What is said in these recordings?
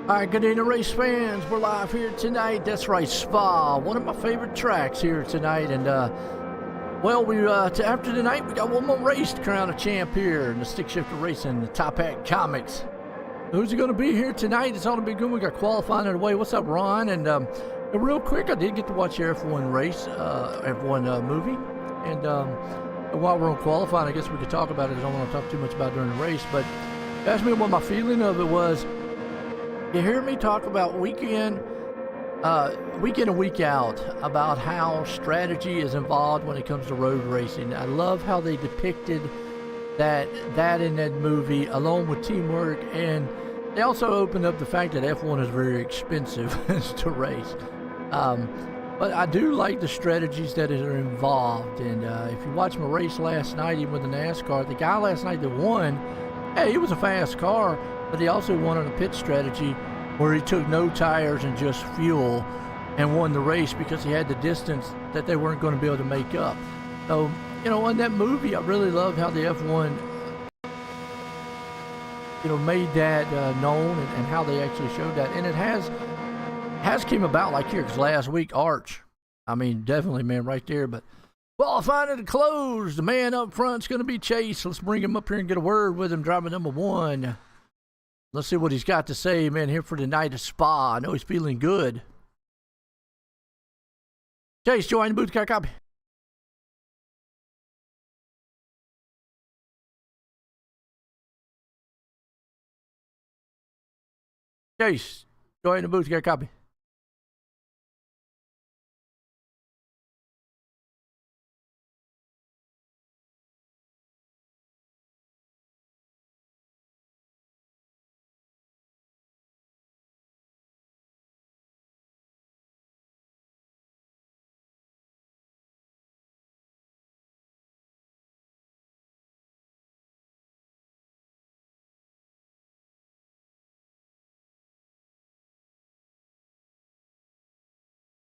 All right, good evening, race fans. We're live here tonight. That's right, Spa, one of my favorite tracks here tonight. And well, after tonight, we got one more race to crown a champ here in the stick shifter racing, the Top Hat Comics. Who's it going to be here tonight? It's all going to be good. We got qualifying on the way. What's up, Ron? And real quick, I did get to watch the F1 race, F1 movie. And while we're on qualifying, I guess we could talk about it. I don't want to talk too much about it during the race, but ask me what my feeling of it was. You hear me talk about week in and week out about how strategy is involved when it comes to road racing. I love how they depicted that in that movie, along with teamwork, and they also opened up the fact that F1 is very expensive to race. But I do like the strategies that are involved. And if you watch my race last night, even with the NASCAR, the guy last night that won, hey, he was a fast car, but he also won on a pit strategy where he took no tires and just fuel and won the race because he had the distance that they weren't going to be able to make up. So, you know, in that movie, I really loved how the F1, made that known and how they actually showed that. And it has came about like here, because last week, Arch, I mean, definitely, man, right there. But qualifying at the close, the man up front's going to be Chase. Let's bring him up here and get a word with him, driver number 1. Let's see what he's got to say, man, here for the night of Spa. I know he's feeling good. Chase, join the booth. Got a copy? Chase, join the booth. Got a copy?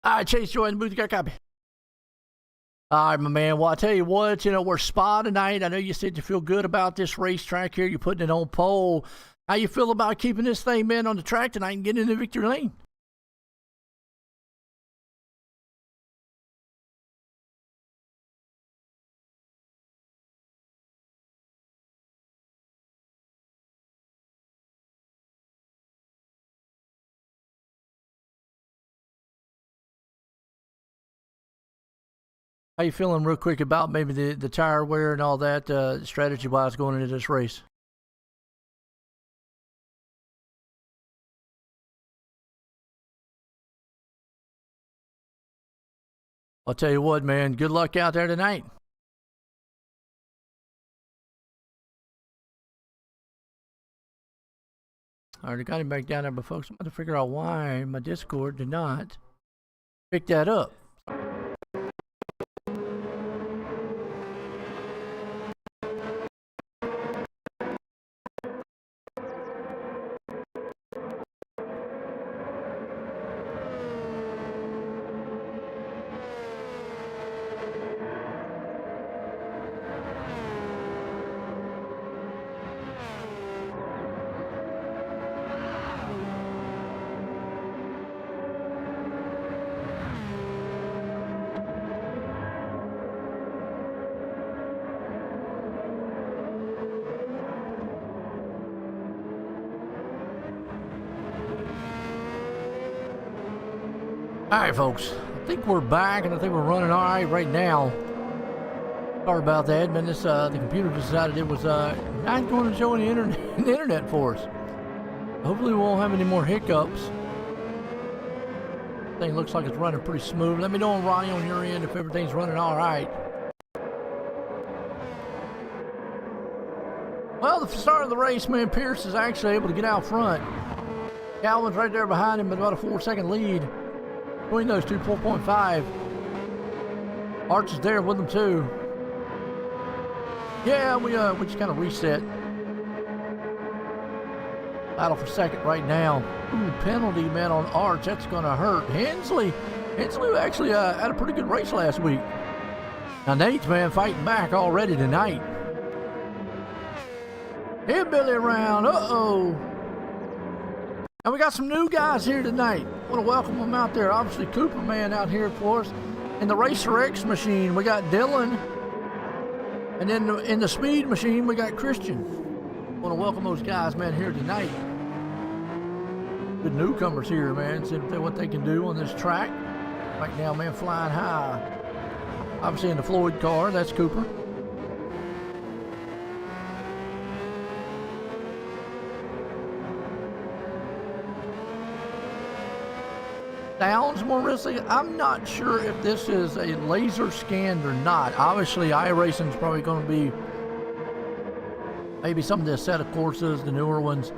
All right, Chase, join the booth. You got a copy? All right, my man. Well, I tell you what, we're Spa tonight. I know you said you feel good about this racetrack here. You're putting it on pole. How you feel about keeping this thing, man, on the track tonight and getting in the victory lane? How you feeling real quick about maybe the tire wear and all that strategy-wise going into this race? I'll tell you what, man, good luck out there tonight. All right, I got him back down there, but folks, I'm going to figure out why my Discord did not pick that up. All right, folks, I think we're back, and I think we're running all right now. Sorry about that, man. The computer decided it was not going to show any internet for us. Hopefully, we won't have any more hiccups. Thing looks like it's running pretty smooth. Let me know, Ronnie, on your end if everything's running all right. Well, the start of the race, man, Pierce is actually able to get out front. Calvin's right there behind him with about a 4-second lead. Between those two, 4.5. Arch is there with them too. Yeah, we just kind of reset. Battle for second right now. Ooh, penalty, man, on Arch. That's going to hurt. Hensley actually had a pretty good race last week. Now Nate's, man, fighting back already tonight. Hillbilly around. Uh-oh. And we got some new guys here tonight. Want to welcome them out there. Obviously, Cooper Man out here for us. In the Racer X machine, we got Dylan. And then in the Speed machine, we got Christian. Want to welcome those guys, man, here tonight. Good newcomers here, man. See what they can do on this track. Right now, man, flying high. Obviously in the Floyd car, that's Cooper. Sounds more risky. I'm not sure if this is a laser scanned or not. Obviously, iRacing is probably going to be maybe some of the set of courses, the newer ones.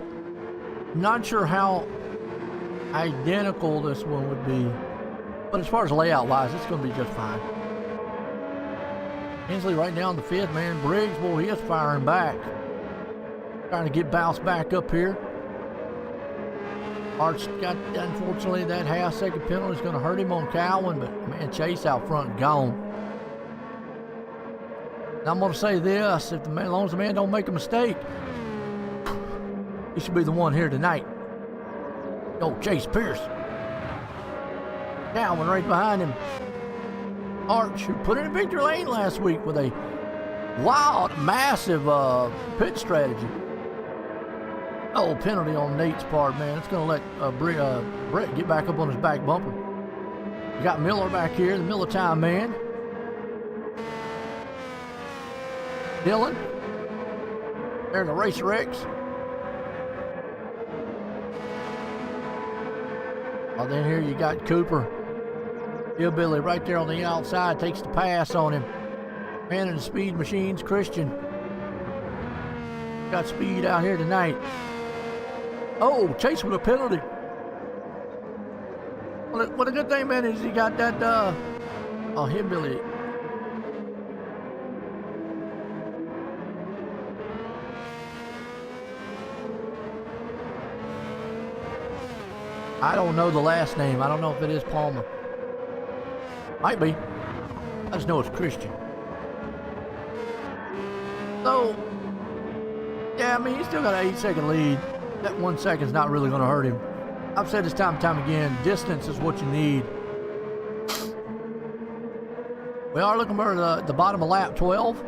I'm not sure how identical this one would be, but as far as layout wise, it's going to be just fine. Hensley right now in the 5th, man. Briggs, boy, he is firing back, trying to get bounced back up here. Arch got, unfortunately, that half-second penalty is going to hurt him on Cowan, but, man, Chase out front gone. And I'm going to say this, if the man, as long as the man don't make a mistake, he should be the one here tonight. Oh, Chase Pierce. Cowan right behind him. Arch, who put in a victory lane last week with a wild, massive pit strategy. Oh, penalty on Nate's part, man. It's going to let Brett get back up on his back bumper. You got Miller back here, the Miller time man. Dylan. There's the Racer X. Oh, then here you got Cooper. Hillbilly right there on the outside takes the pass on him. Man in the Speed machines, Christian. Got Speed out here tonight. Oh, Chase with a penalty. What a good thing, man, is he got that, oh, Hillbilly. I don't know the last name. I don't know if it is Palmer. Might be. I just know it's Christian. So, yeah, I mean, he's still got an 8-second lead. That 1 second's not really going to hurt him. I've said this time and time again, distance is what you need. We are looking for the bottom of lap 12.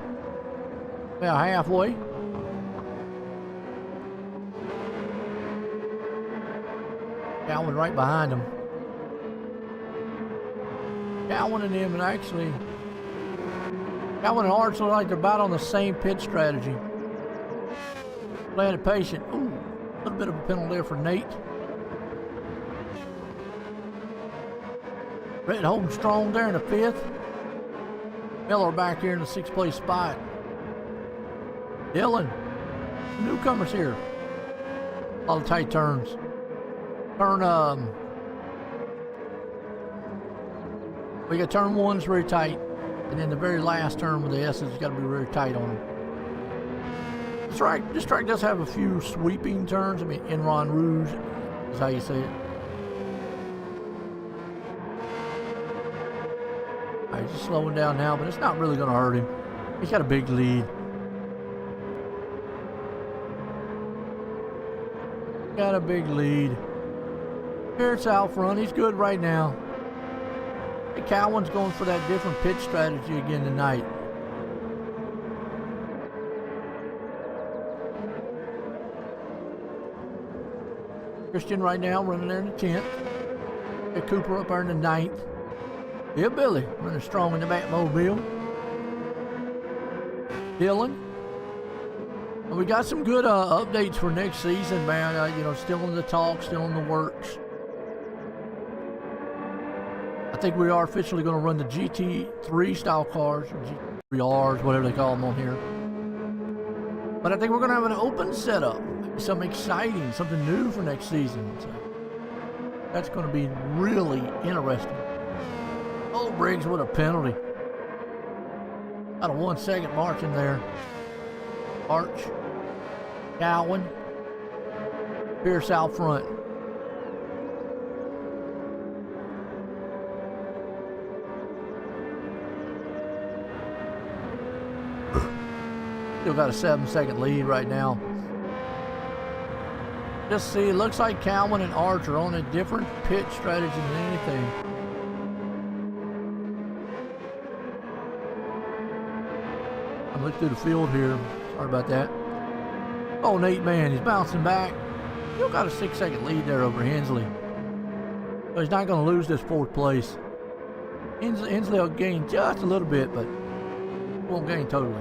About halfway. Cowan right behind him. Cowan and him, and actually, Cowan and Arch look like they're about on the same pit strategy. Playing it patient. Ooh, a little bit of a penalty there for Nate. Brett holding strong there in the 5th. Miller back here in the 6th place spot. Dylan, newcomers here. A lot of tight turns. We got turn 1's very tight, and then the very last turn with the S's has got to be very tight on them. This track does have a few sweeping turns. I mean, Enron Rouge is how you say it. All right, he's just slowing down now, but it's not really going to hurt him. He's got a big lead. Got a big lead. Pierce out front. He's good right now. The Cowan's going for that different pitch strategy again tonight. Christian right now running there in the 10th. Got Cooper up there in the 9th. Yeah, Billy running strong in the Batmobile. Dylan. And we got some good updates for next season, man. Still in the talk, still in the works. I think we are officially going to run the GT3 style cars, or GT3Rs, whatever they call them on here. But I think we're going to have an open setup, something exciting, something new for next season. So that's going to be really interesting. Oh, Briggs with a penalty. Out of 1 second marching there. Arch, Cowan, Pierce out front. Still got a 7-second lead right now. Just see, it looks like Calvin and Arch are on a different pit strategy than anything. I'm looking through the field here. Sorry about that. Oh, Nate, man, he's bouncing back. Still got a 6-second lead there over Hensley. But he's not going to lose this 4th place. Hensley will gain just a little bit, but won't gain totally.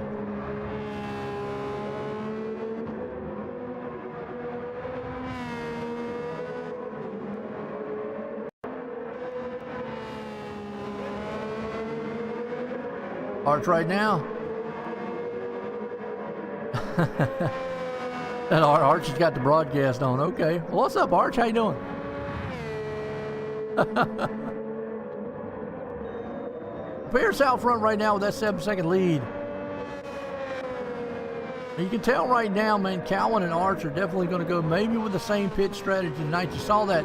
Arch right now. That Arch has got the broadcast on. Okay. Well, what's up, Arch? How you doing? Pierce out front right now with that 7-second lead. And you can tell right now, man, Calvin and Arch are definitely going to go maybe with the same pit strategy tonight. You saw that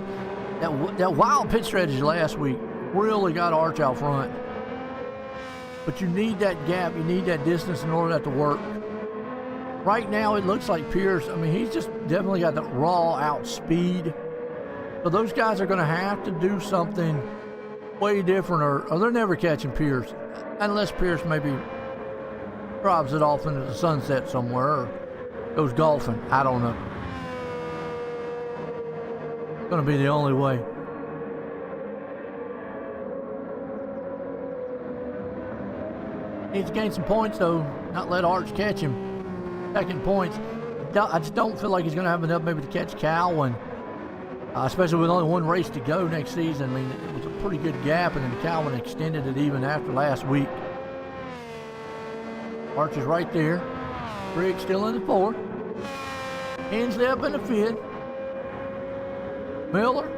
wild pit strategy last week. Really got Arch out front. But you need that gap, you need that distance in order for that to work. Right now, it looks like Pierce, I mean, he's just definitely got the raw outspeed. So those guys are going to have to do something way different, or they're never catching Pierce. Unless Pierce maybe drives it off into the sunset somewhere or goes golfing. I don't know. It's going to be the only way. Needs to gain some points, though. Not let Arch catch him. Second points. I just don't feel like he's going to have enough maybe to catch Calvin. Especially with only one race to go next season. I mean, it was a pretty good gap, and then Calvin extended it even after last week. Arch is right there. Briggs still in the 4th. Hensley up in the 5th. Miller.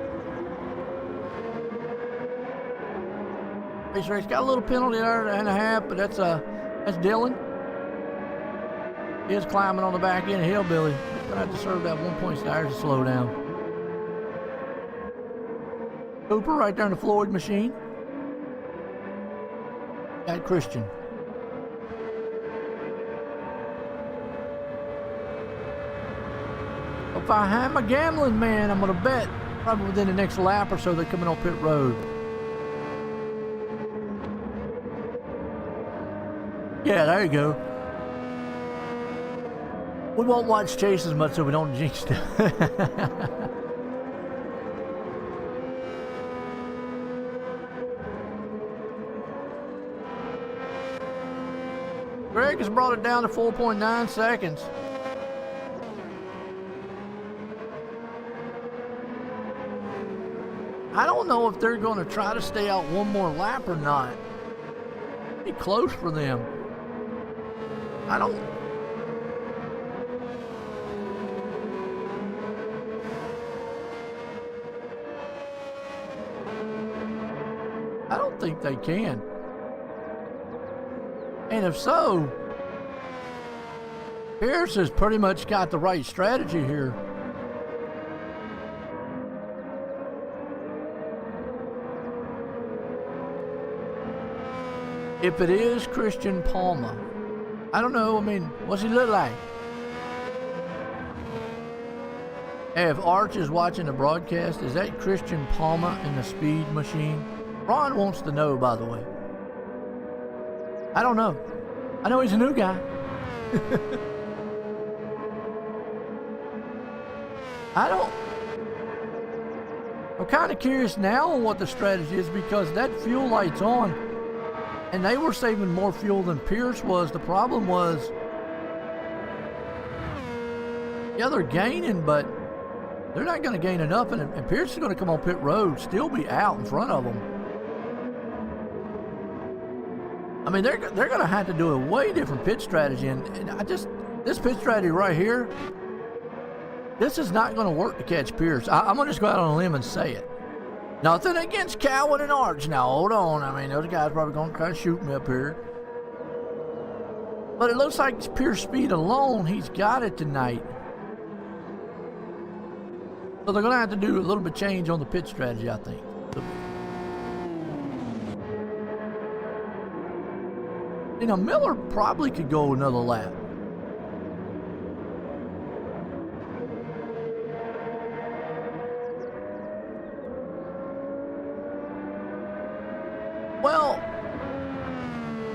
Race got a little penalty there and a half, but that's Dylan. He is climbing on the back end of Hillbilly. He's going to have to serve that 1 point tires to slow down. Cooper right there in the Floyd machine. Got Christian. If I have my gambling man, I'm going to bet probably within the next lap or so they're coming on pit road. Yeah, there you go. We won't watch Chase as much so we don't jinx it. Greg has brought it down to 4.9 seconds. I don't know if they're going to try to stay out one more lap or not. Be close for them. I don't think they can. And if so, Pierce has pretty much got the right strategy here. If it is Christian Palmer, I don't know, I mean, what's he look like? Hey, if Arch is watching the broadcast, is that Christian Palmer in the speed machine? Ron wants to know, by the way. I don't know. I know he's a new guy. I'm kind of curious now on what the strategy is because that fuel light's on and they were saving more fuel than Pierce was. The problem was, yeah, they're gaining, but they're not going to gain enough, and Pierce is going to come on pit road, still be out in front of them. I mean, they're going to have to do a way different pit strategy, and this pit strategy right here, this is not going to work to catch Pierce. I'm going to just go out on a limb and say it. Nothing against Calvin and Arch. Now, hold on. I mean, those guys probably going to try to shoot me up here. But it looks like it's pure speed alone. He's got it tonight. So they're going to have to do a little bit of change on the pit strategy, I think. You know, Miller probably could go another lap.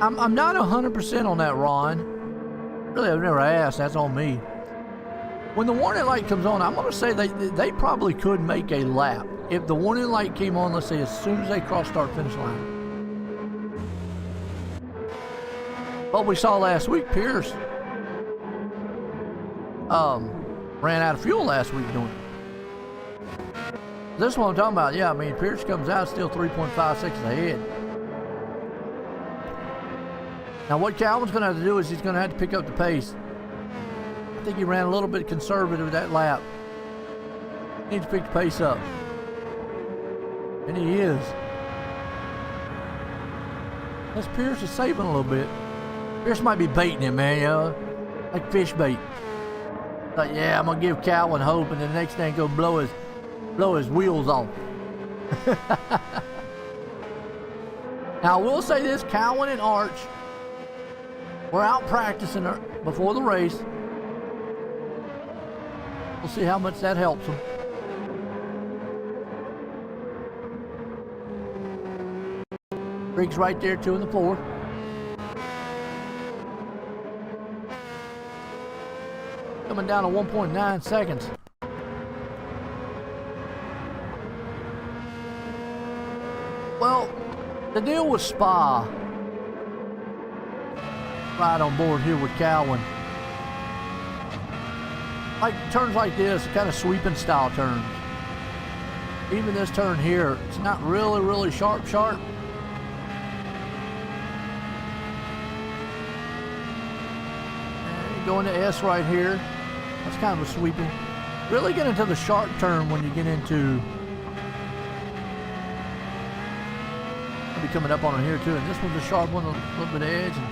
I'm not 100% on that, Ron. Really, I've never asked. That's on me. When the warning light comes on, I'm going to say they probably could make a lap. If the warning light came on, let's say as soon as they cross start finish line. What we saw last week, Pierce ran out of fuel last week doing it. This is what I'm talking about. Yeah, I mean, Pierce comes out still 3.5 seconds ahead. Now, what Calvin's going to have to do is he's going to have to pick up the pace. I think he ran a little bit conservative that lap. He needs to pick the pace up. And he is. This Pierce is saving a little bit. Pierce might be baiting him, man, you know? Like fish bait. Like, yeah, I'm going to give Calvin hope, and the next thing go blow his wheels off. Now, I will say this, Calvin and Arch were out practicing before the race. We'll see how much that helps them. Briggs right there, 2 in the 4. Coming down to 1.9 seconds. Well, the deal with Spa, right on board here with Calvin, like turns like this, kind of sweeping style turns. Even this turn here, it's not really sharp. And going to S right here. That's kind of a sweeping. Really get into the sharp turn when you get into. I'll be coming up on it here too. And this one's a sharp one, a little bit of edge. And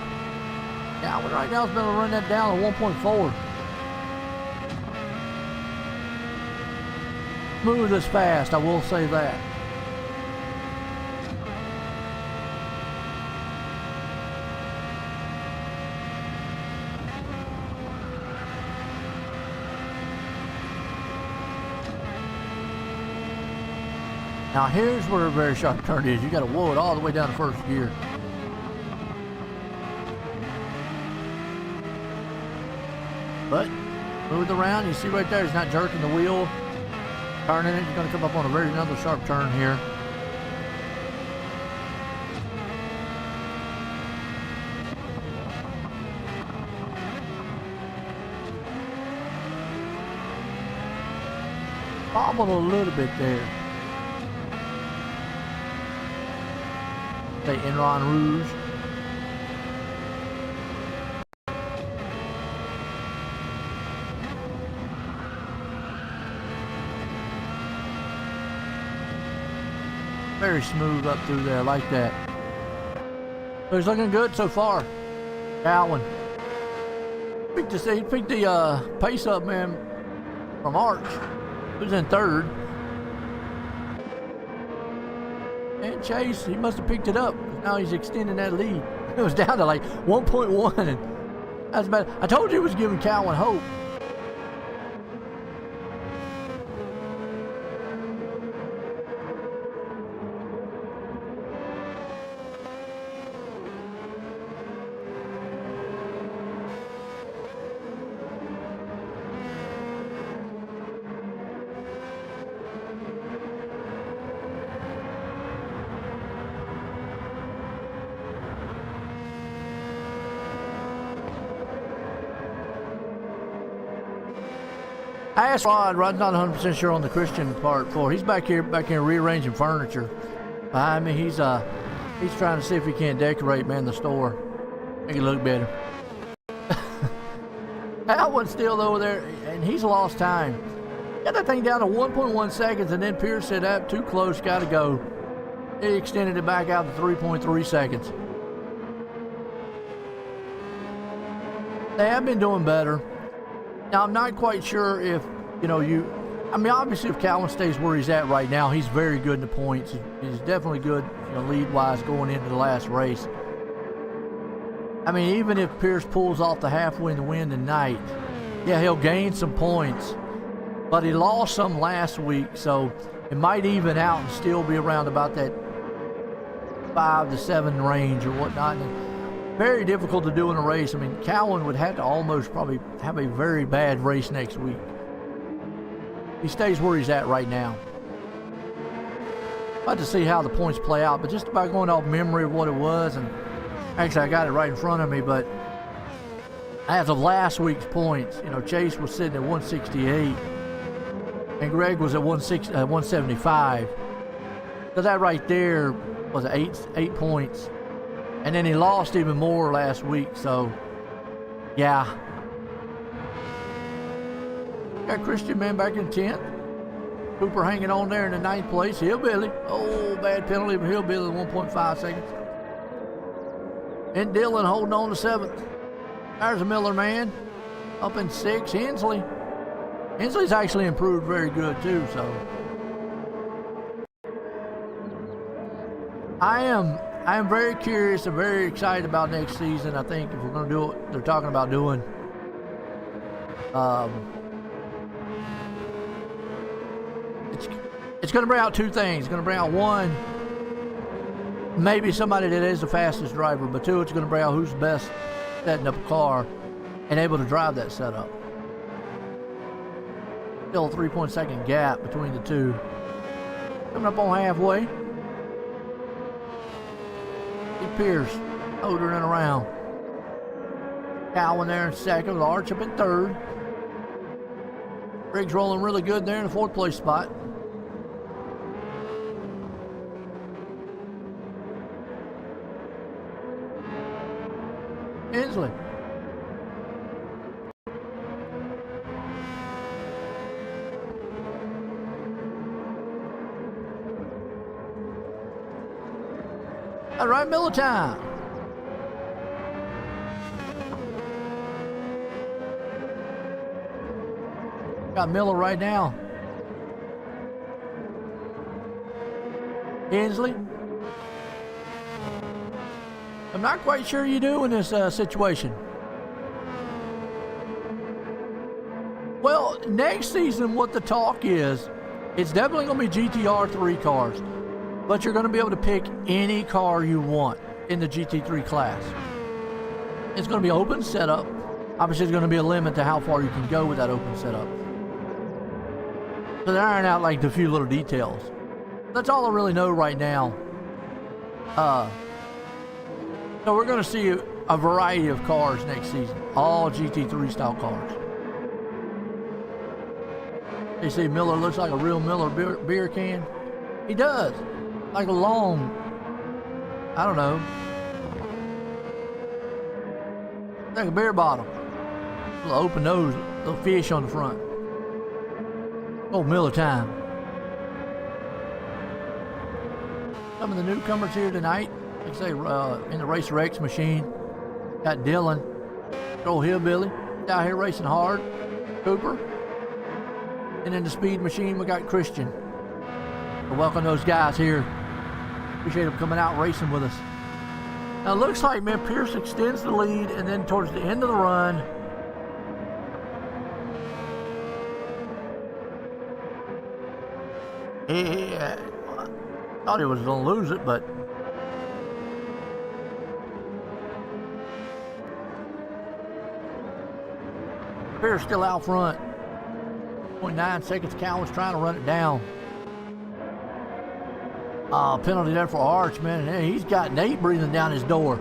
Calvin right now has been able to run that down to 1.4. Smooth as fast, I will say that. Now here's where a very sharp turn is. You got to whoa it all the way down to first gear. But move around. You see right there, he's not jerking the wheel. Turning it, you're going to come up on another sharp turn here. Bobble a little bit there. Say Enron Rouge. Very smooth up through there, like that. So he's looking good so far. Calvin. He picked the pace up, man, from Arch, who's in third. And Chase, he must have picked it up. Now he's extending that lead. It was down to like 1.1, and that's bad. I told you it was giving Calvin hope. I asked Rod's not 100% sure on the Christian part for. He's back here rearranging furniture. Behind me, he's trying to see if he can't decorate, man, the store. Make it look better. Alwyn's still over there, and he's lost time. Got that thing down to 1.1 seconds, and then Pierce said, "That too close, got to go." He extended it back out to 3.3 seconds. They have been doing better. Now, I'm not quite sure if, obviously if Calvin stays where he's at right now, he's very good in the points. He's definitely good, lead-wise going into the last race. I mean, even if Pierce pulls off the half-wind win tonight, yeah, he'll gain some points. But he lost some last week, so it might even out and still be around about that 5 to 7 range or whatnot. And Very difficult to do in a race. I mean, Cowan would have to almost probably have a very bad race next week. He stays where he's at right now. I'd like to see how the points play out, but just about going off memory of what it was, and actually I got it right in front of me, but as of last week's points, you know, Chase was sitting at 168, and Greg was at 175. So that right there was eight points. And then he lost even more last week, so yeah. Got Christian Man back in 10th. Cooper hanging on there in the 9th place. Hillbilly. Oh, bad penalty for Hillbilly, 1.5 seconds. And Dylan holding on to 7th. There's a Miller man up in 6th. Hensley. Hensley's actually improved very good too, so. I am very curious and very excited about next season. I think if we're going to do what they're talking about doing, it's going to bring out two things. It's going to bring out, one, maybe somebody that is the fastest driver, but two, it's going to bring out who's best setting up a car and able to drive that setup. Still a 3.2 gap between the two. Coming up on halfway. Pierce odering around. Cowan there in 2nd, Arch up in 3rd. Briggs rolling really good there in the 4th place spot. Hensley. All right, Miller time. Got Miller right now. Hensley. I'm not quite sure you do in this situation. Well, next season, what the talk is, it's definitely going to be GTR 3 cars. But you're going to be able to pick any car you want in the GT3 class. It's going to be an open setup. Obviously, there's going to be a limit to how far you can go with that open setup. So they iron out like the few little details. That's all I really know right now. So we're going to see a variety of cars next season. All GT3 style cars. You see Miller looks like a real Miller beer can. He does. Like a long, I don't know, like a beer bottle. A little open nose, little fish on the front. Old Miller time. Some of the newcomers here tonight, like I say, in the Racer X machine, got Dylan, old Hillbilly, out here racing hard, Cooper. And in the speed machine, we got Christian. So welcome those guys here. Appreciate them coming out racing with us. Now it looks like, man, Pierce extends the lead, and then towards the end of the run, he thought he was going to lose it, but Pierce still out front. 0.9 seconds. Cowan's trying to run it down. Penalty there for Arch, man. And he's got Nate breathing down his door.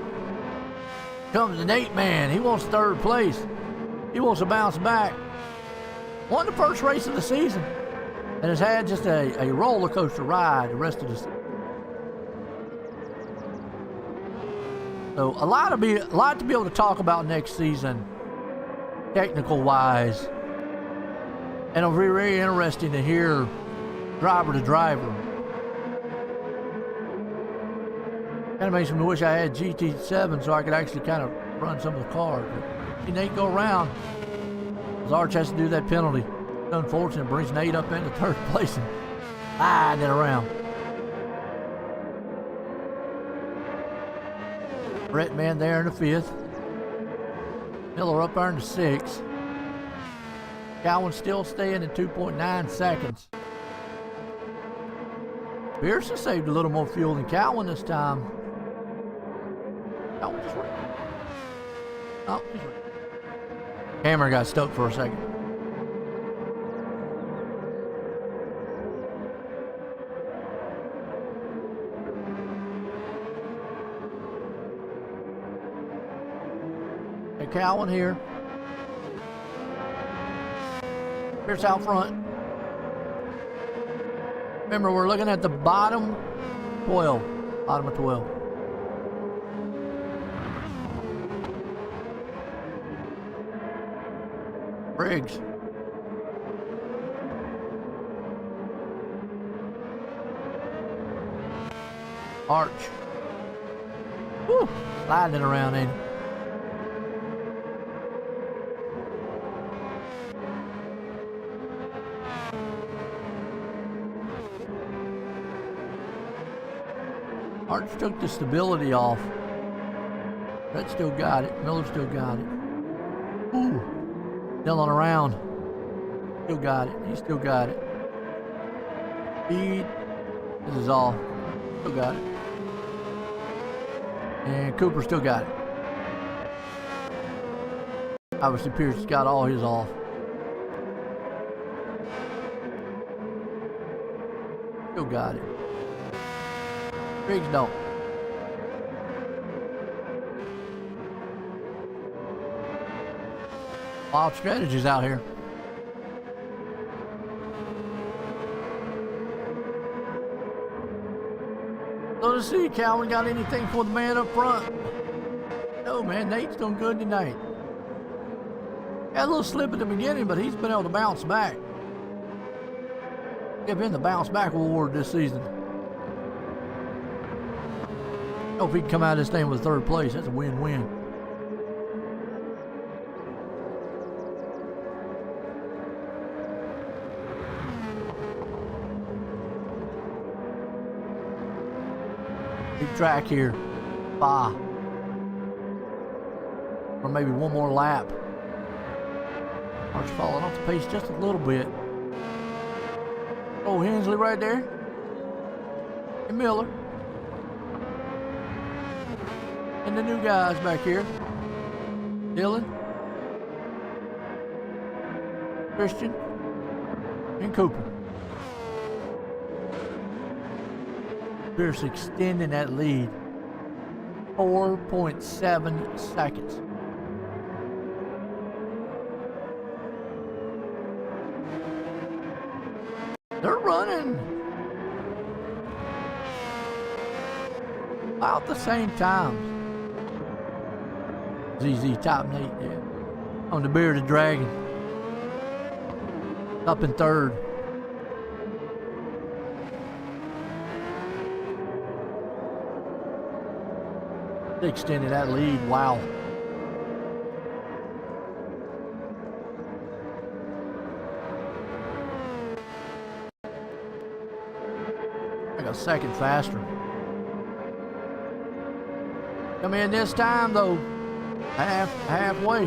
Comes the Nate, man. He wants 3rd place. He wants to bounce back. Won the first race of the season and has had just a roller coaster ride the rest of the season. So a lot to be able to talk about next season, technical wise. And it'll be very interesting to hear driver to driver. Kind of makes me wish I had GT7 so I could actually kind of run some of the cars. But Nate go around. Arch has to do that penalty. It's unfortunate. Brings Nate up into 3rd place and sliding it around. Brett man there in the 5th. Miller up there in the 6th. Cowan still staying at 2.9 seconds. Pearson saved a little more fuel than Cowan this time. Cowan just Oh, camera got stuck for a second. Hey, Cowan here. Here's out front. Remember, we're looking at the bottom 12. Bottom of 12. Briggs. Arch. Woo! Sliding it around, ain't it? Arch took the stability off. Red still got it. Miller still got it. Ooh. Dylan around. Still got it. He still got it. Speed. This is all. Still got it. And Cooper still got it. Obviously Pierce got all his off. Still got it. Briggs don't. Wild strategies out here. So to see, Calvin got anything for the man up front? No, man, Nate's doing good tonight. Had a little slip at the beginning, but he's been able to bounce back. Give him the bounce back award this season. Hope he can come out of this thing with third place. That's a win-win. Big track here. Spa. Or maybe one more lap. Arch falling off the pace just a little bit. Oh, Hensley right there. And Miller. And the new guys back here. Dylan. Christian. And Cooper. Pierce extending that lead. 4.7 seconds. They're running about the same time. ZZ top 8 there. On the bearded dragon. Up in third. They extended that lead. Wow. Like a second faster. Come in this time though. Halfway.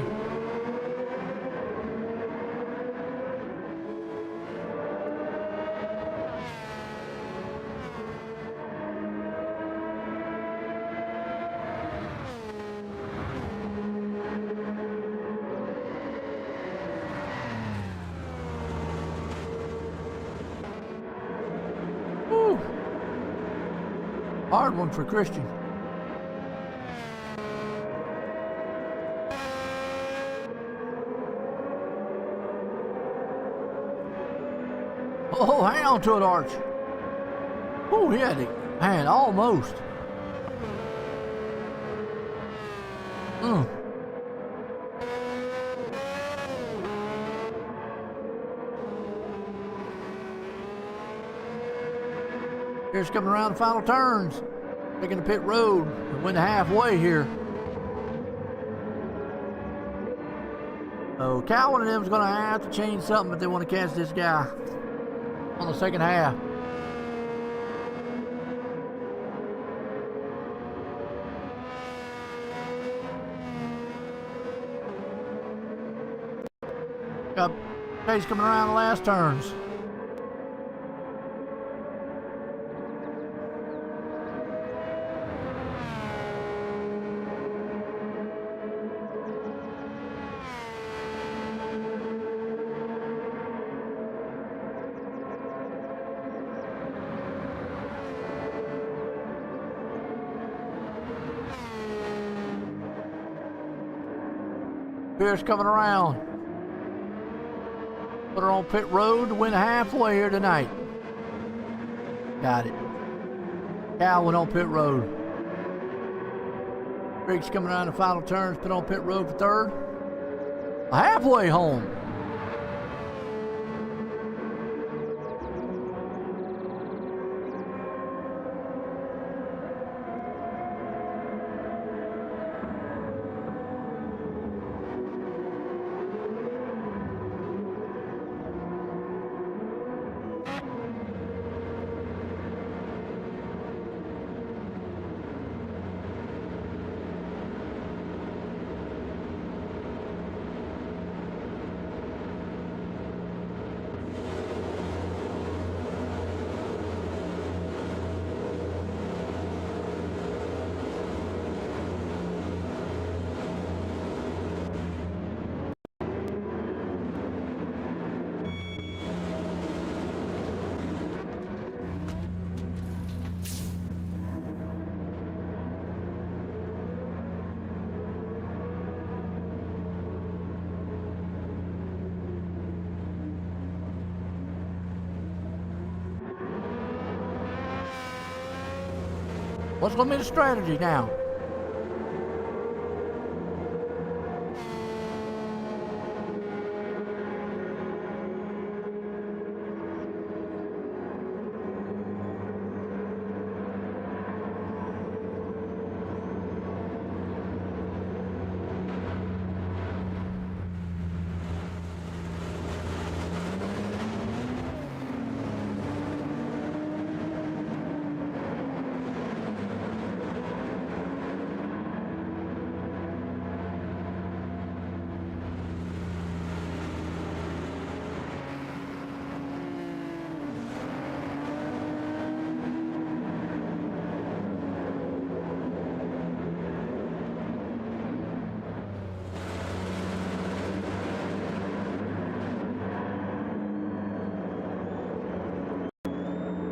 Woo. Hard one for Christian. Oh, hang on to it, Arch. Oh, he had it. Man, almost. Here's coming around the final turns. Taking the pit road. We went halfway here. So Calvin and them's going to have to change something if they want to catch this guy on the second half. Got pace coming around the last turns. Pierce coming around. Put her on pit road to win halfway here tonight. Got it. Calvin on pit road. Briggs coming around the final turns, put on pit road for third. Halfway home. What's going to be the strategy now?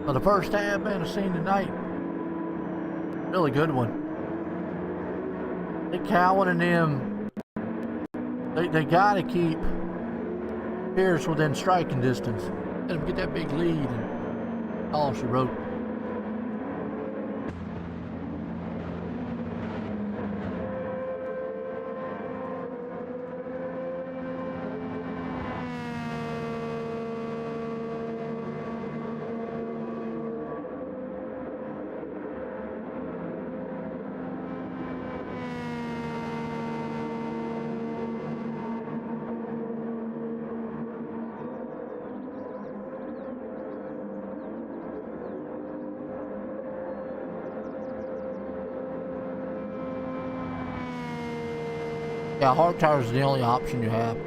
Well, the first half, man, I've seen tonight. Really good one. I think Cowan and them, they got to keep Pierce within striking distance. Let him get that big lead and all she wrote. Yeah, hard tires is the only option you have.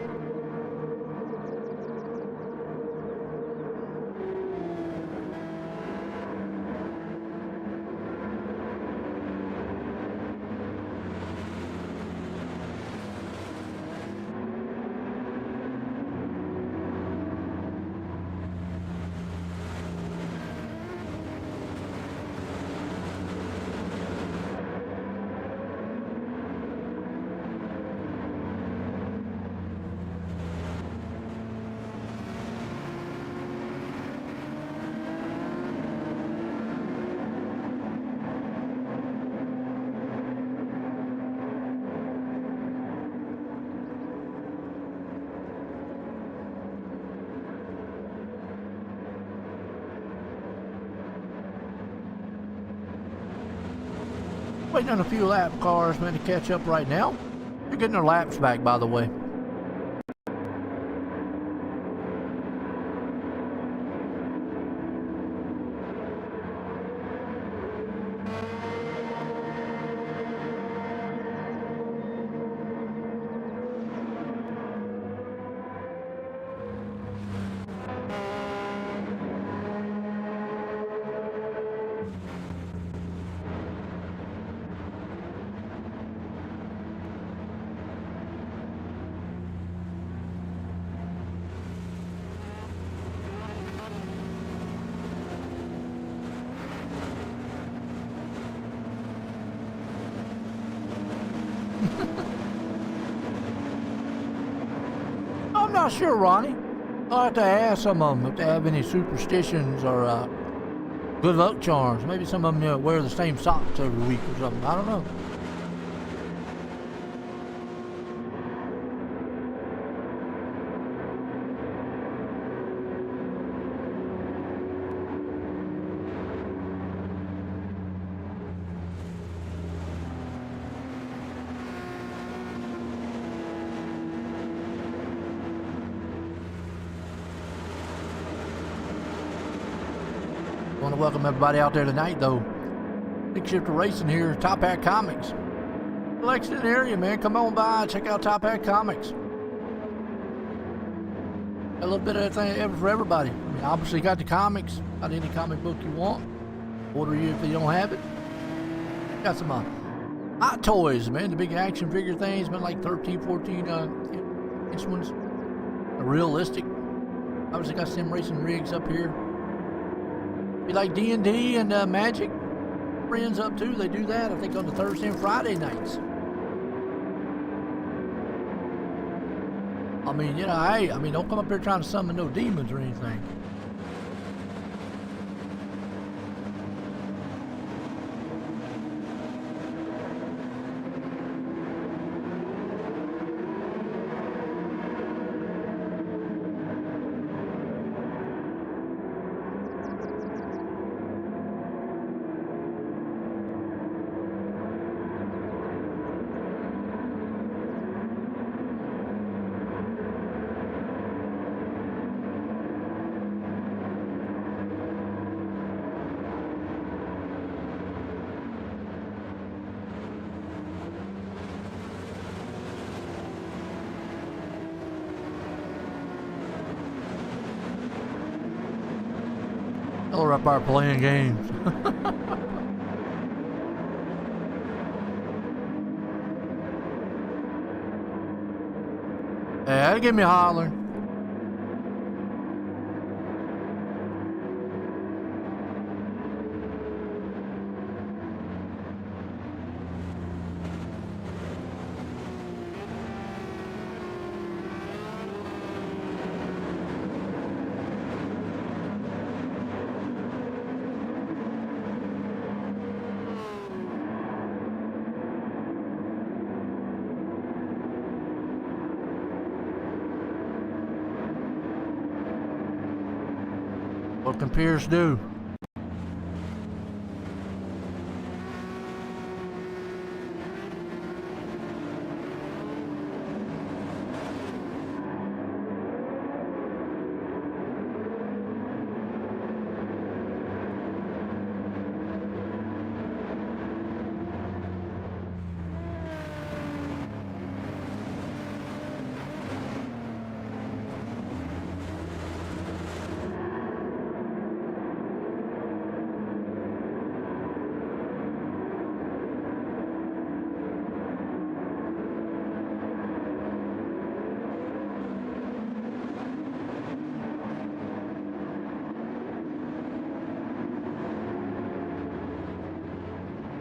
Waiting on a few lap cars, man, to catch up right now. They're getting their laps back, by the way. not sure, Ronnie. I'll have to ask some of them if they have any superstitions or good luck charms. Maybe some of them wear the same socks every week or something. I don't know. I want to welcome everybody out there tonight, though. Big Shifter Racing here, Top Hat Comics. Lexington area, man. Come on by, check out Top Hat Comics. A little bit of everything for everybody. I mean, obviously, got the comics. Got any comic book you want. Order you if you don't have it. Got some hot toys, man. The big action figure things, been like 13, 14 inch ones. Realistic. Obviously, got sim racing rigs up here. You like D&D and Magic? Friends up too. They do that, I think, on the Thursday and Friday nights. I mean, you know, hey, I mean, don't come up here trying to summon no demons or anything. Or up our playing games. Hey, give me a holler. What can Pierce do?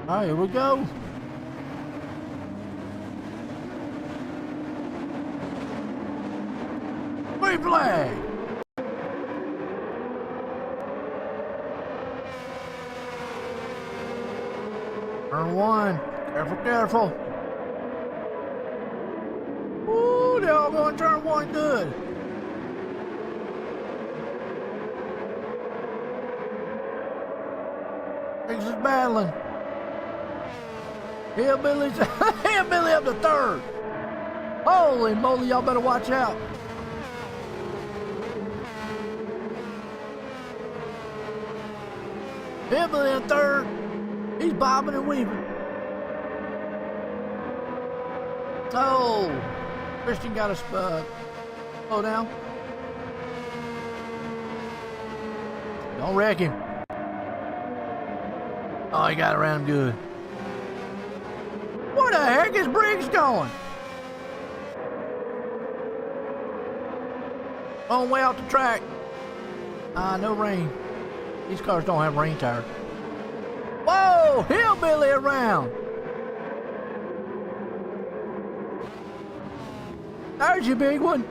All right, here we go. Green flag. Turn one. Careful, careful. Ooh, they're all going turn one good. Things is battling. Hillbilly's hillbilly up to third. Holy moly, y'all better watch out. Hillbilly in third. He's bobbing and weaving. Oh, Christian got a slow down. Don't wreck him. Oh, he got around him good. Where the heck is Briggs going? Long way off the track. No rain. These cars don't have rain tires. Whoa, hillbilly around. There's your big one.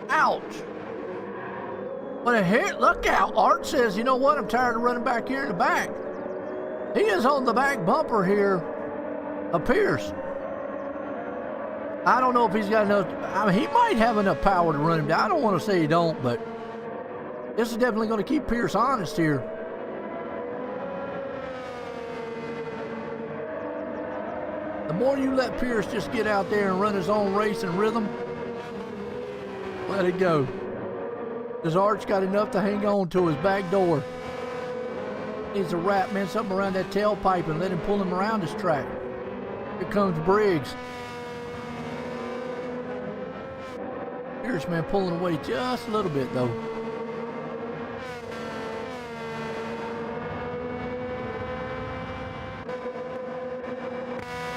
Ouch. What a hit. Look out. Art says, you know what? I'm tired of running back here in the back. He is on the back bumper here of Pierce. I don't know if he's got enough. I mean, he might have enough power to run him down. I don't want to say he don't, but this is definitely going to keep Pierce honest here. The more you let Pierce just get out there and run his own race and rhythm, let it go. Because Art's got enough to hang on to his back door. Needs to wrap, man, something around that tailpipe and let him pull him around his track. Here comes Briggs. Pierce, man, pulling away just a little bit, though.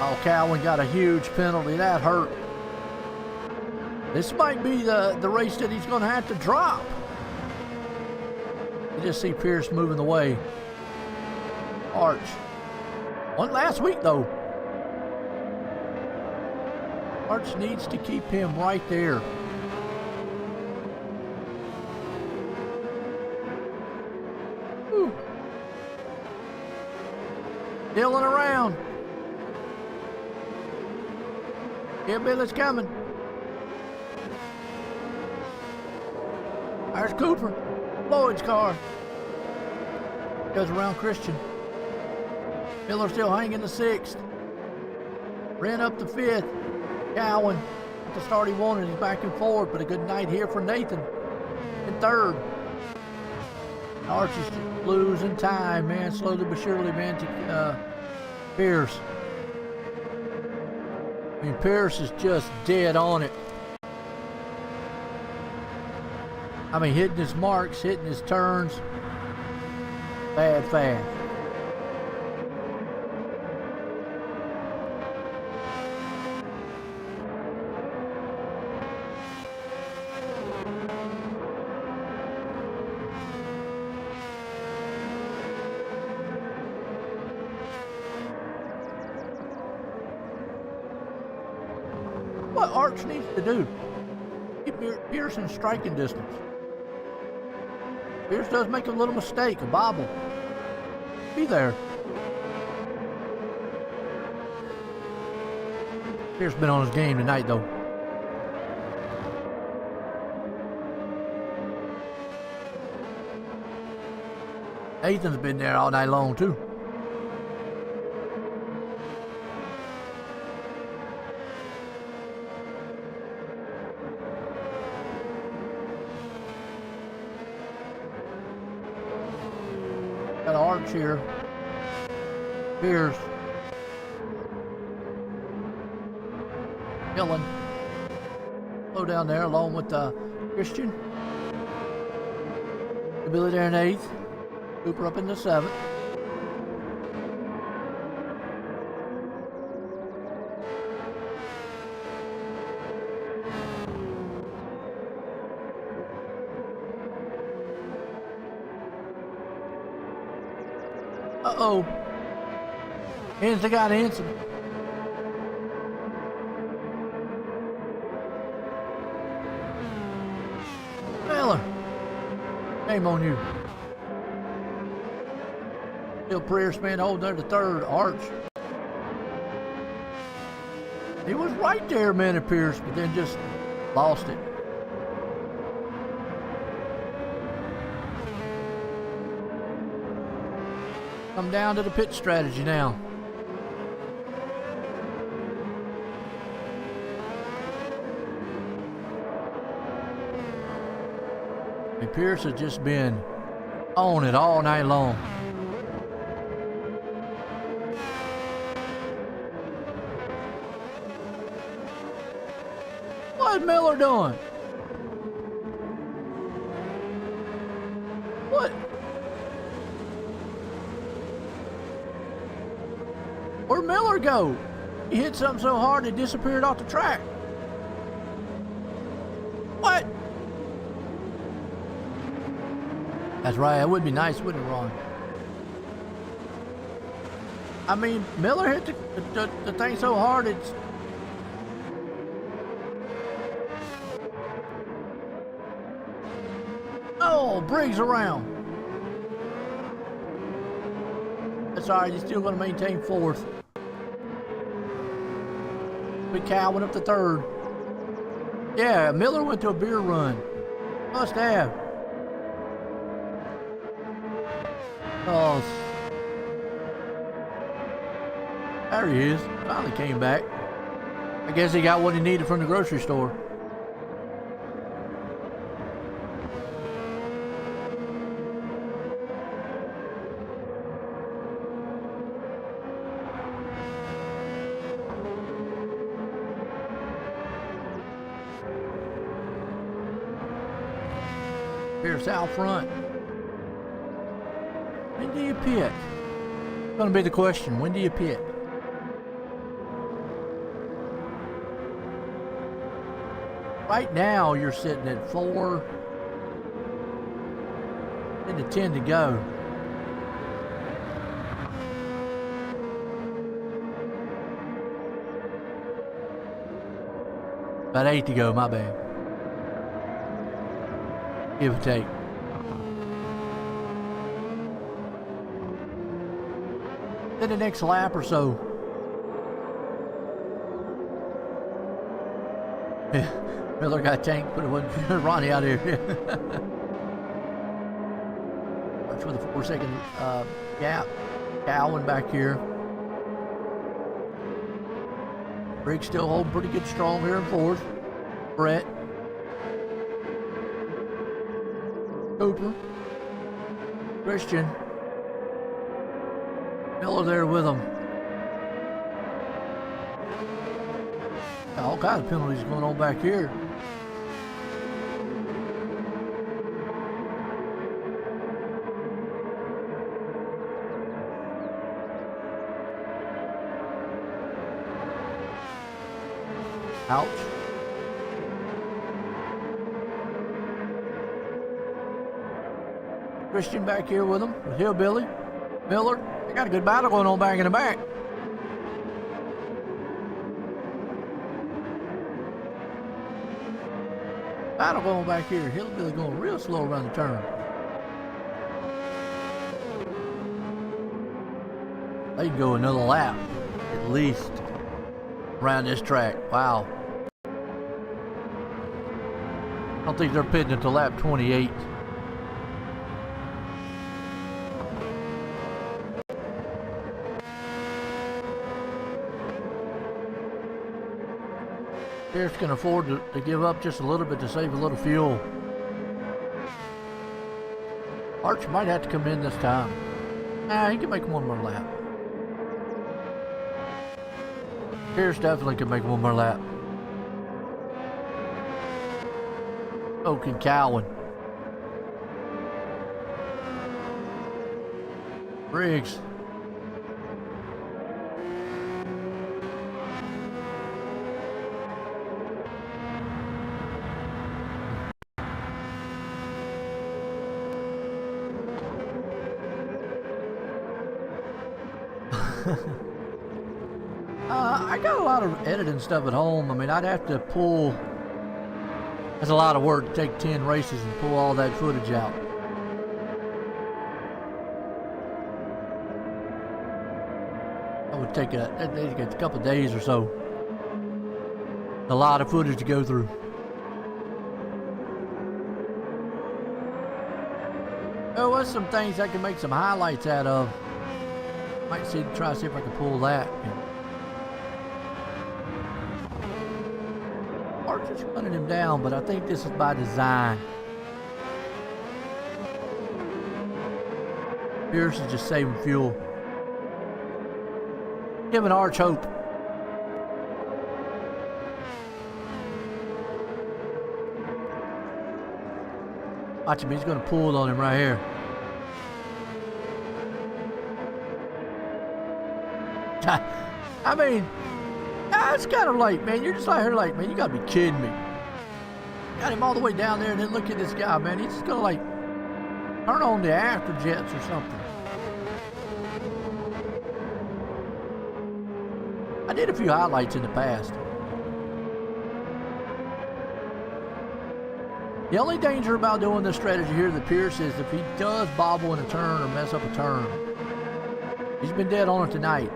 Oh, Cowan got a huge penalty. That hurt. This might be the race that he's going to have to drop. You just see Pierce moving away. Arch. Won last week, though. Arch needs to keep him right there. Whew. Dilling around. Yeah, Billy's coming. There's Cooper. Lloyd's car. Goes around Christian. Miller still hanging the 6th. Ran up the 5th. Cowan at the start he wanted. He's back and forward, but a good night here for Nathan in 3rd. Archie's losing time, man. Slowly but surely, man, to Pierce. I mean, Pierce is just dead on it. I mean, hitting his marks, hitting his turns. Bad fast. What Arch needs to do, keep Pierce in striking distance. Pierce does make a little mistake, a bobble. Be there. Pierce been on his game tonight, though. Nathan's been there all night long, too. Got Arch here. Pierce. Dillon. Slow down there along with Christian. Billy there in 8th. Cooper up in the 7th. Uh-oh. Hands got an incident. Miller. Shame on you. Still Pierce, man, holding there to 3rd. Arch. He was right there, man, at Pierce, but then just lost it. Come down to the pit strategy now. And Pierce has just been on it all night long. What's Miller doing? What? Where'd Miller go? He hit something so hard it disappeared off the track. What? That's right, that would be nice, wouldn't it, Ron? I mean, Miller hit the thing so hard it's... Oh, Briggs around. That's all right. He's still going to maintain fourth. Big Cal went up to third. Yeah, Miller went to a beer run. Must have. Oh, there he is. Finally came back. I guess he got what he needed from the grocery store. Here's out front. When do you pit? It's going to be the question. When do you pit? Right now, you're sitting at 4 into 10 to go. About 8 to go, my bad. Give or take. Then the next lap or so. Miller got tanked, but it wasn't Ronnie out here. Watch for the 4-second gap. Cowan back here. Briggs still holding pretty good strong here in fourth. Brett. Cooper. Christian. Miller there with him. All kinds of penalties going on back here. Ouch. Christian back here with him, with Hillbilly. Miller, they got a good battle going on back in the back. Battle going back here. Hillbilly going real slow around the turn. They can go another lap, at least, around this track. Wow. I don't think they're pitting until lap 28. Pierce can afford to give up just a little bit to save a little fuel. Arch might have to come in this time. Nah, he can make one more lap. Pierce definitely can make one more lap. Oak and Cowan. Briggs. I got a lot of editing stuff at home. I mean, I'd have to pull. That's a lot of work to take 10 races and pull all that footage out. That would take a couple of days or so. A lot of footage to go through. There was some things I can make some highlights out of. Might try to see if I can pull that. Archer's running him down, but I think this is by design. Pierce is just saving fuel. Giving Arch hope. Watch him, he's going to pull on him right here. I mean, it's kind of late, man. You're just out here like, man, you gotta be kidding me. Got him all the way down there, and then look at this guy, man. He's just gonna like turn on the after jets or something. I did a few highlights in the past. The only danger about doing this strategy here to Pierce is if he does bobble in a turn or mess up a turn. He's been dead on it tonight.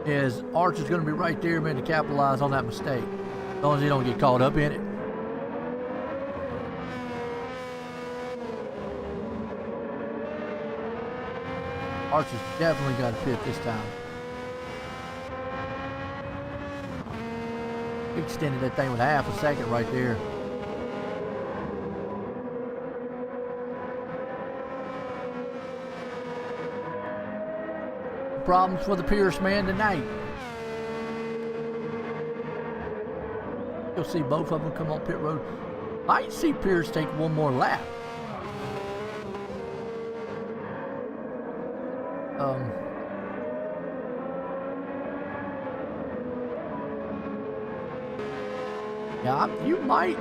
Is Arch is going to be right there, man, to capitalize on that mistake. As long as he don't get caught up in it. Arch has definitely got a pit this time. He extended that thing with half a second right there. Problems for the Pierce man tonight. You'll see both of them come on pit road. Might see Pierce take one more lap. Yeah, you might.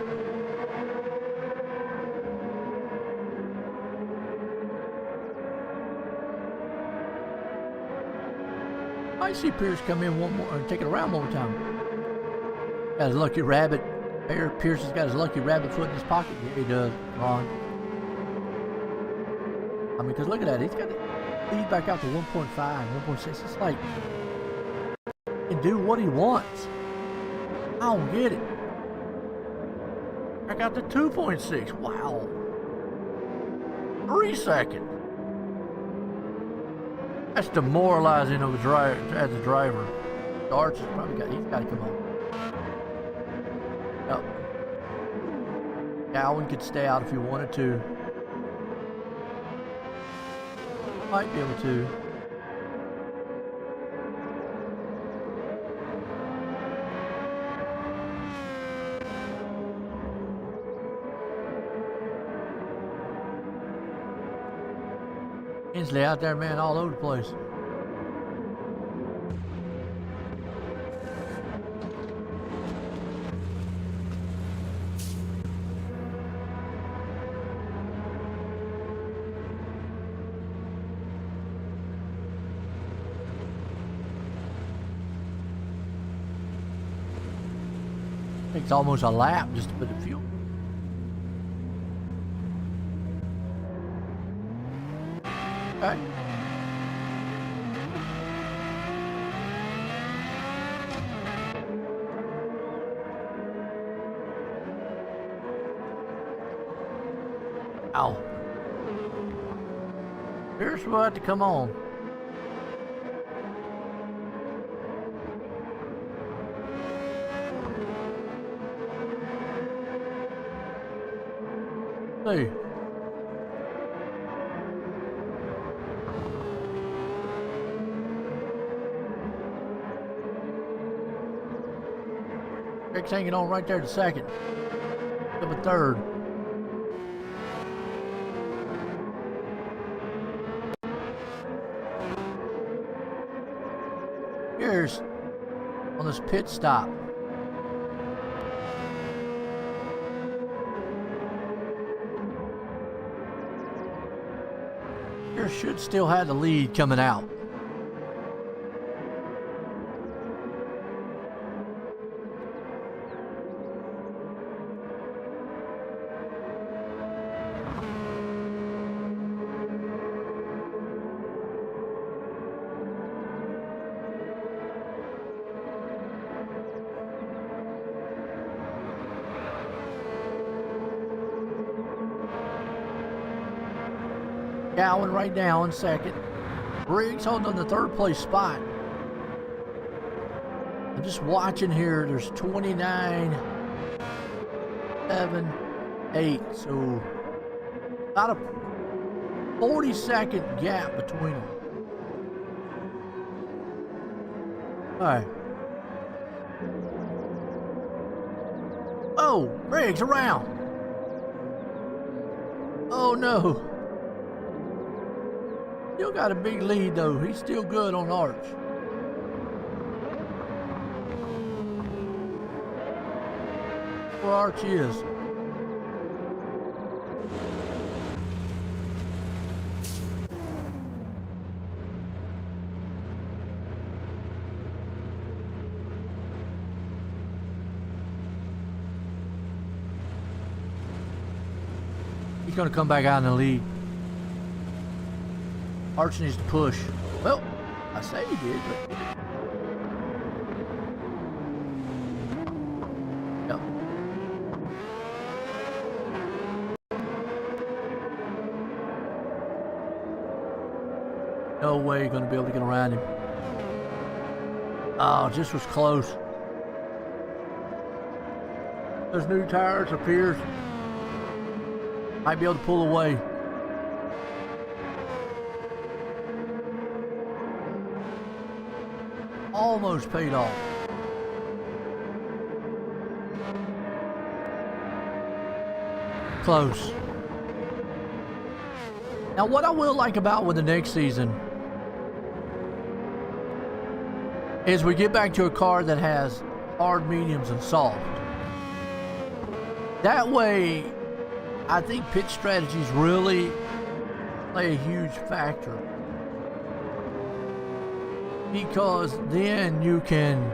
I see Pierce come in one more and take it around one more time. Got his lucky rabbit. Pierce has got his lucky rabbit foot in his pocket. Yeah, he does, Ron. I mean, because look at that. He's got to lead back out to 1.5, 1.6. It's like he can do what he wants. I don't get it. Back out to 2.6. Wow. 3 seconds. That's demoralizing of a driver as a driver. Arch has probably got. He's got to come on. Yep. Gowan could stay out if he wanted to. Might be able to. Inslee out there, man, all over the place. Takes almost a lap just to put the fuel. Okay. Ow. Pierce will have to come on. Hey. Rick's hanging on right there to second. Up a third. Here's on this pit stop. Here should still have the lead coming out. Gowan right now in second. Briggs holding on the third place spot. I'm just watching here. There's 29, 7, 8. So about a 40-second gap between them. All right. Oh, Briggs around. Oh no. Still got a big lead though. He's still good on Arch. Where Arch is. He's going to come back out in the lead. Arch needs to push. Well, I say he did, but... Yep. No way you're going to be able to get around him. Oh, just was close. Those new tires appears. Might be able to pull away. Almost paid off. Close. Now, what I will like about with the next season is we get back to a car that has hard, mediums, and soft. That way, I think pit strategies really play a huge factor. Because then you can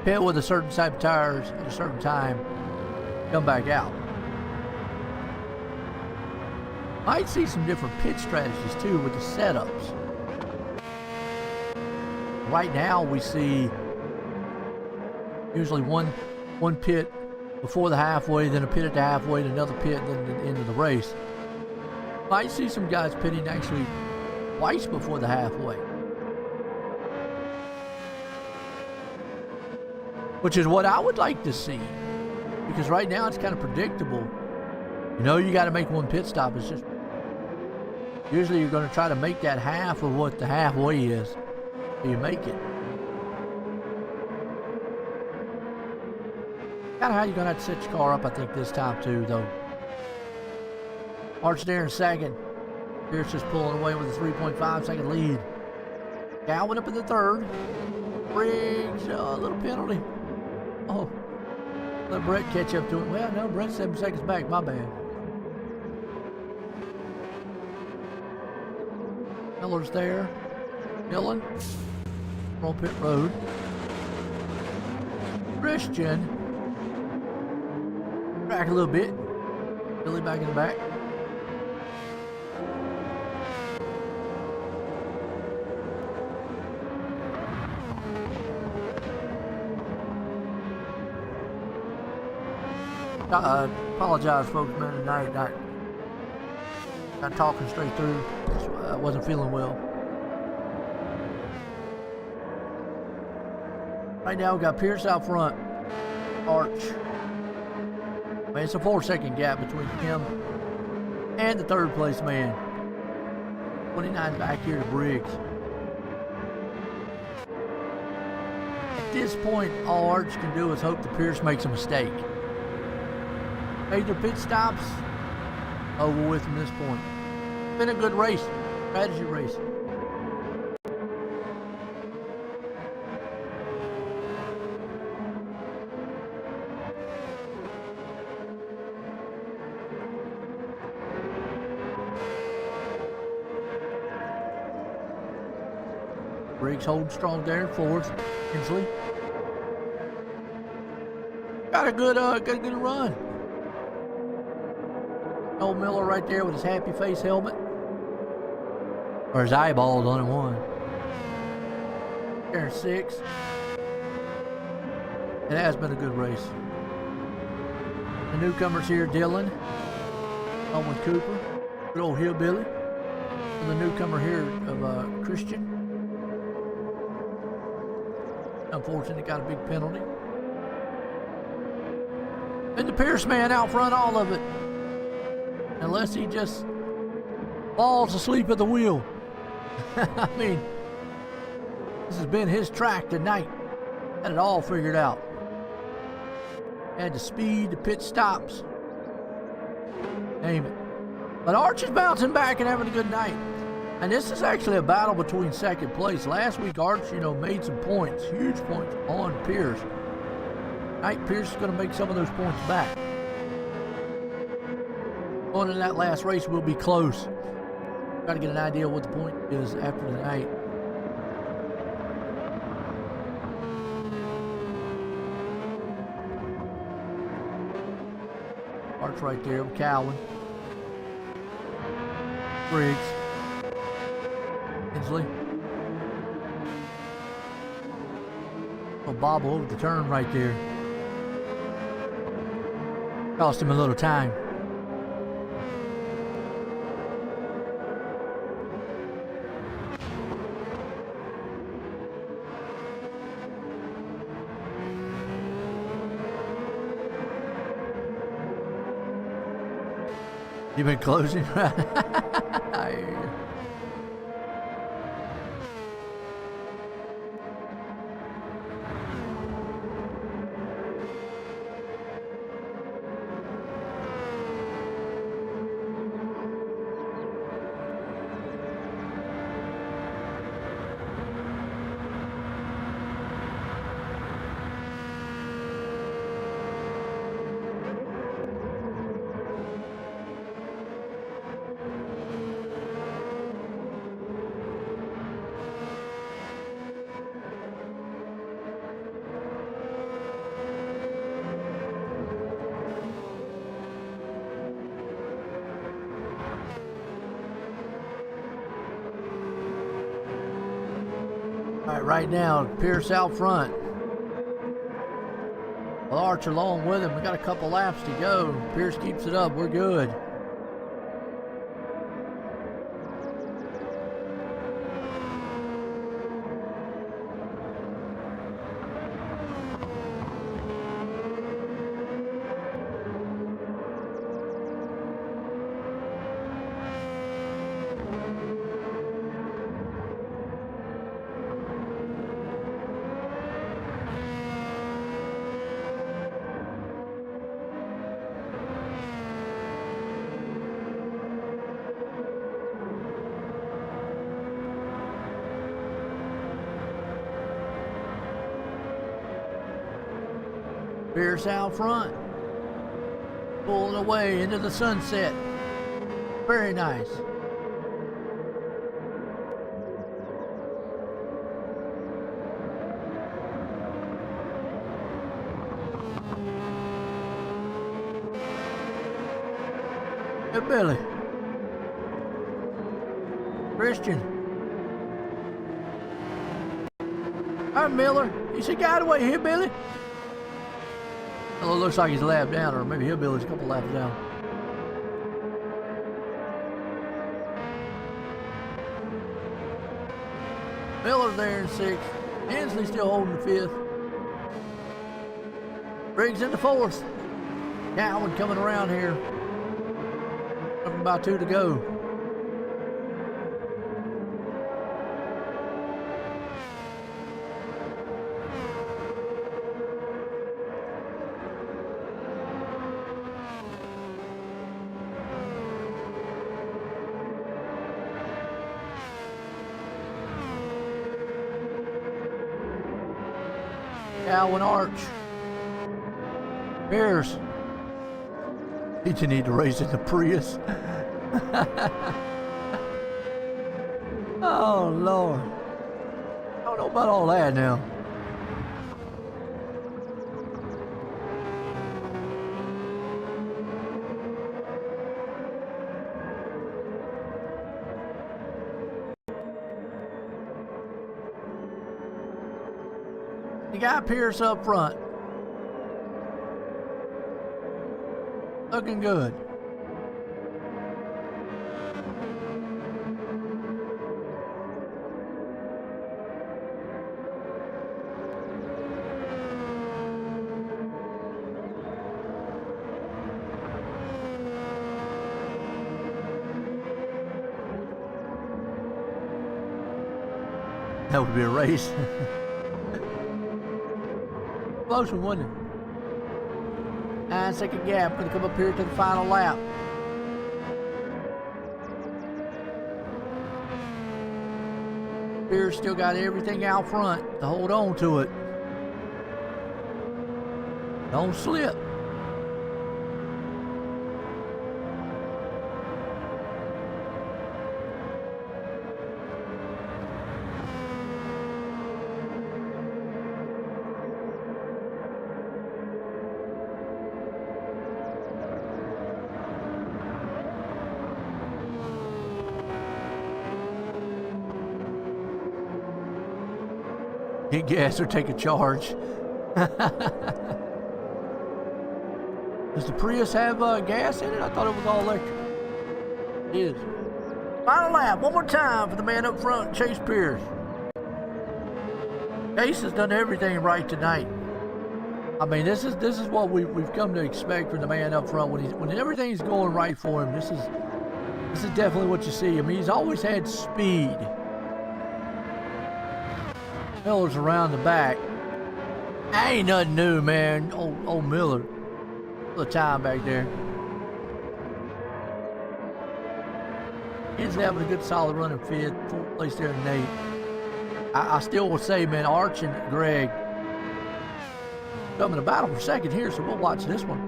pit with a certain type of tires at a certain time, come back out. Might see some different pit strategies too with the setups. Right now we see usually one pit before the halfway, then a pit at the halfway, then another pit, then the end of the race. Might see some guys pitting actually twice before the halfway. Which is what I would like to see. Because right now it's kind of predictable. You know you got to make one pit stop. It's just usually you're going to try to make that half of what the halfway is. So you make it. Kind of how you're going to have to set your car up, I think, this time too, though. Arch there in second. Pierce just pulling away with a 3.5 second lead. Galvin up in the third. Briggs, a little penalty. Oh, let Brett catch up to it. Well, no, Brett's 7 seconds back. My bad. Miller's there. Dylan. On pit road. Christian. Back a little bit. Billy back in the back. I apologize, folks, man, tonight. Not talking straight through. I wasn't feeling well. Right now, we got Pierce out front. Arch. Man, it's a 4-second gap between him and the third place man. 29 back here to Briggs. At this point, all Arch can do is hope that Pierce makes a mistake. Made their pit stops, over with from this point. Been a good race, strategy race. Briggs holding strong there in fourth. Hensley got a good run. Old Miller right there with his happy face helmet. Or his eyeballs on it, one. There in six. It has been a good race. The newcomers here, Dylan. Owen Cooper. Good old hillbilly. And the newcomer here of Christian. Unfortunately, got a big penalty. And the Pierce man out front, all of it. Unless he just falls asleep at the wheel. I mean, this has been his track tonight. Had it all figured out. Had the speed, the pit stops. Name it. But Arch is bouncing back and having a good night. And this is actually a battle between second place. Last week, Arch, made some points, huge points on Pierce. Tonight, Pierce is going to make some of those points back. Going into that last race will be close. Got to get an idea of what the point is after tonight. Arch right there with Cowan. Briggs. Hensley. Oh, bobble over the turn right there. Cost him a little time. You've been closing? I hear you. All right, right now, Pierce out front. Well, Arch along with him. We got a couple laps to go. Pierce keeps it up. We're good. Pierce out front. Pulling away into the sunset. Very nice. Hey, Billy. Christian. Hi, Miller. You see guy away here, Billy? Well, it looks like he's a lap down, or maybe Hillbilly's a couple laps down. Miller's there in 6th. Hensley still holding the 5th. Briggs in the 4th. Cowan coming around here. About 2 to go. Cowan, Arch. Pierce. Did you need to race in the Prius? Oh, Lord. I don't know about all that now. You got Pierce up front. Looking good. That would be a race. Close one, wasn't it? 9-second gap. Going to come up here to the final lap. Pierce still got everything out front to hold on to it. Don't slip. Get gas or take a charge. Does the Prius have gas in it? I thought it was all electric. It is. Final lap, one more time for the man up front, Chase Pierce. Chase has done everything right tonight. I mean, this is what we've come to expect from the man up front. When everything's going right for him, this is definitely what you see. I mean, he's always had speed. Miller's around the back. Ain't nothing new, man. Old Miller. The time back there. He's having a good solid run in fifth. Fourth place there in Nate. I still will say, man, Arch and Greg coming to battle for second here, so we'll watch this one.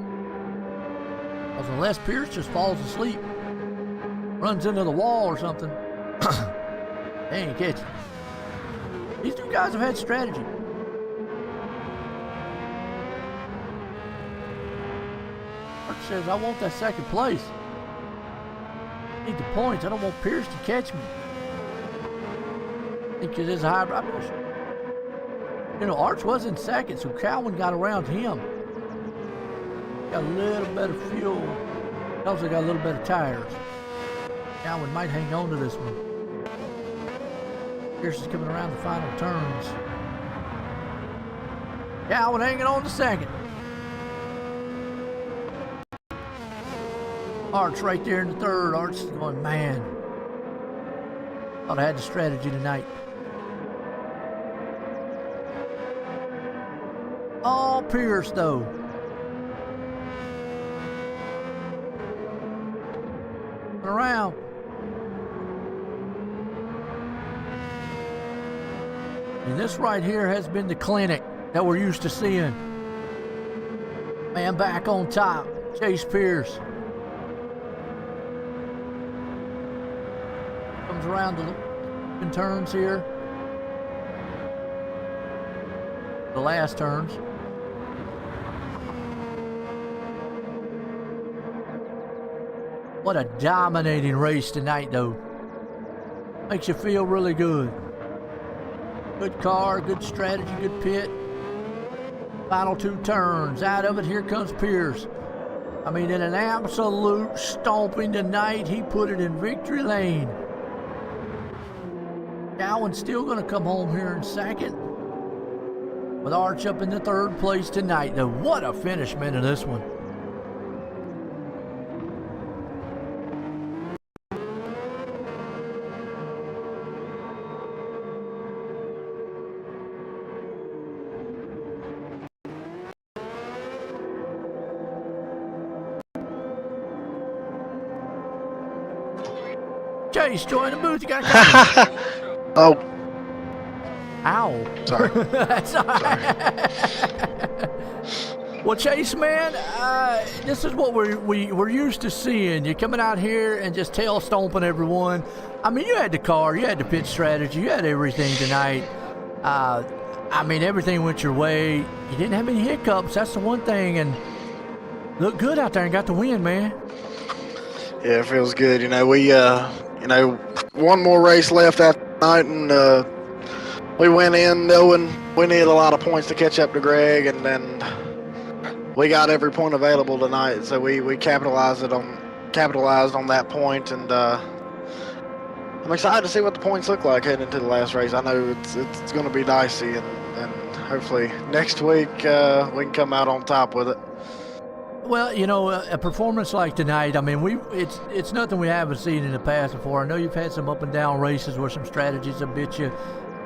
Because unless Pierce just falls asleep, runs into the wall or something, they ain't catching. These two guys have had strategy. Arch says, I want that second place. I need the points. I don't want Pierce to catch me. I think it is a hybrid. You know, Arch was in second, so Cowan got around him. Got a little better fuel. He also got a little better tires. Cowan might hang on to this one. Pierce is coming around the final turns. Cowan hanging on to second. Arch right there in the third. Arch is going, man. Thought I had the strategy tonight. Oh, Pierce, though. Around. And this right here has been the clinic that we're used to seeing. Man back on top. Chase Pierce. Comes around the turns here. The last turns. What a dominating race tonight, though. Makes you feel really good. Good car, good strategy, good pit. Final two turns. Out of it, here comes Pierce. I mean, in an absolute stomping tonight, he put it in victory lane. Cowan's still going to come home here in second. With Arch up in the third place tonight. Though, what a finish, man, in this one. Chase, join the booth. You got to Oh. Ow. Sorry. That's all right. Well, Chase, man, this is what we're used to seeing. You're coming out here and just tail stomping everyone. I mean, you had the car, you had the pit strategy, you had everything tonight. I mean, everything went your way. You didn't have any hiccups. That's the one thing. And looked good out there and got the win, man. Yeah, it feels good. You know, we one more race left after night, and we went in knowing we needed a lot of points to catch up to Greg, and then we got every point available tonight, so we capitalized on that point, and I'm excited to see what the points look like heading into the last race. I know it's going to be dicey, and hopefully next week we can come out on top with it. Well, you know, a performance like tonight, I mean, it's nothing we haven't seen in the past before. I know you've had some up and down races where some strategies have bit you.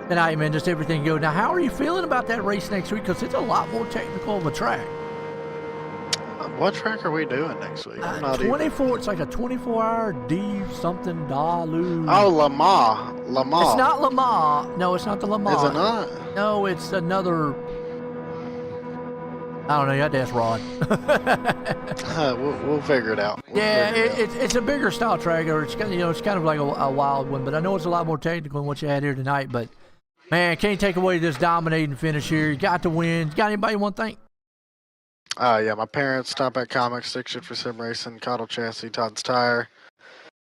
Tonight, man, just everything good. Now, how are you feeling about that race next week? Because it's a lot more technical of a track. What track are we doing next week? 24. It's like a 24-hour D something Dalu. Oh, Lamar. It's not Lamar. No, it's not the Lamar. Is it not? No, it's another. I don't know. You had to ask Rod. We'll figure it out. It's a bigger style track, or it's kind of like a wild one. But I know it's a lot more technical than what you had here tonight. But man, can't take away this dominating finish here. You got to win. You got anybody you want to thank? Yeah, my parents, Top Hat Comics, Stick Shift for Sim Racing, Cottle Chassis, Todd's Tire,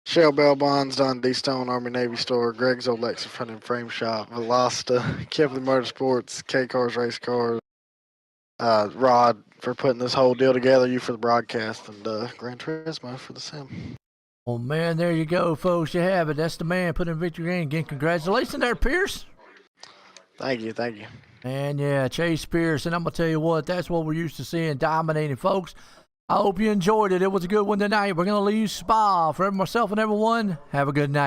Shell Bell Bonds, Don D Stone Army Navy Store, Greg's Old Lexus Front and Frame Shop, Velosta, Kevlin Motorsports, K Cars Race Cars, Rod for putting this whole deal together, you for the broadcast, and Gran Turismo for the sim. Oh, man, there you go, folks. You have it. That's the man putting victory in. Again, congratulations there, Pierce. Thank you, thank you. And yeah, Chase Pierce. And I'm going to tell you what, that's what we're used to seeing dominating, folks. I hope you enjoyed it. It was a good one tonight. We're going to leave Spa. For myself and everyone, have a good night.